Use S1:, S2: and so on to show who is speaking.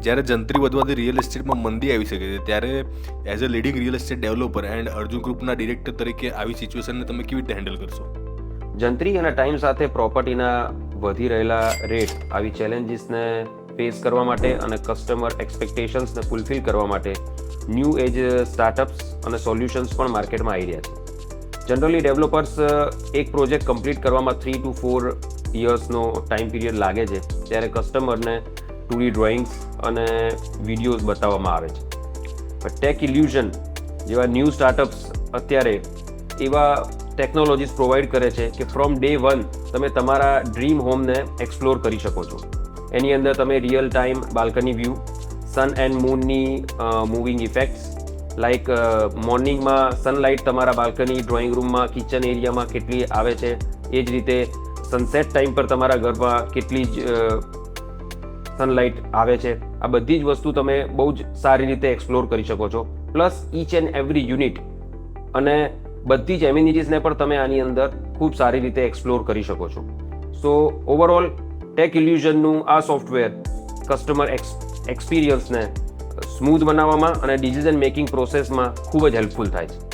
S1: જ્યારે જંત્રી વધવાથી રિયલ એસ્ટેટમાં મંદી આવી શકે છે, ત્યારે as a leading real estate developer and Arjun ગ્રુપના ડિરેક્ટર તરીકે આવી સિચ્યુએશનને તમે કેવી રીતે હેન્ડલ કરશો?
S2: જંત્રી અને ટાઈમ સાથે પ્રોપર્ટીના વધી રહેલા રેટ આવી ચેલેન્જીસને ફેસ કરવા માટે અને કસ્ટમર એક્સપેક્ટેશન્સને ફૂલફિલ કરવા માટે ન્યૂ એજ સ્ટાર્ટઅપ્સ અને સોલ્યુશન્સ પણ માર્કેટમાં આવી રહ્યા છે. જનરલી ડેવલપર્સ એક પ્રોજેક્ટ કમ્પ્લીટ કરવામાં 3 to 4 યર્સનો ટાઈમ પીરિયડ લાગે છે, ત્યારે કસ્ટમરને 2D ડ્રોઈંગ્સ અને વિડીયોઝ બતાવવામાં આવે છે. ટેક ઇલ્યુઝન જેવા ન્યૂ સ્ટાર્ટઅપ્સ અત્યારે એવા ટેકનોલોજીસ પ્રોવાઈડ કરે છે કે ફ્રોમ ડે 1 તમે તમારા ડ્રીમ હોમને એક્સપ્લોર કરી શકો છો. એની અંદર તમે real time balcony view, sun and મૂનની મૂવિંગ ઇફેક્ટ્સ, લાઈક મોર્નિંગમાં સનલાઇટ તમારા બાલ્કની, ડ્રોઈંગ રૂમમાં, કિચન એરિયામાં કેટલી આવે છે, એ જ રીતે સનસેટ ટાઈમ પર તમારા ઘરમાં કેટલી જ સનલાઇટ આવે છે. આ બધી જ વસ્તુ તમે બહુ જ સારી રીતે એક્સપ્લોર કરી શકો છો. Plus each and every unit અને બધી જ એમ્યુનિટીઝને પણ તમે આની અંદર ખૂબ સારી રીતે એક્સપ્લોર કરી શકો છો. સો ઓવરઓલ ટેક ઇલ્યુઝનનું આ સોફ્ટવેર કસ્ટમર એક્સપિરિયન્સને સ્મૂથ બનાવવામાં અને ડિસિઝન મેકિંગ પ્રોસેસમાં ખૂબ જ હેલ્પફુલ થાય છે.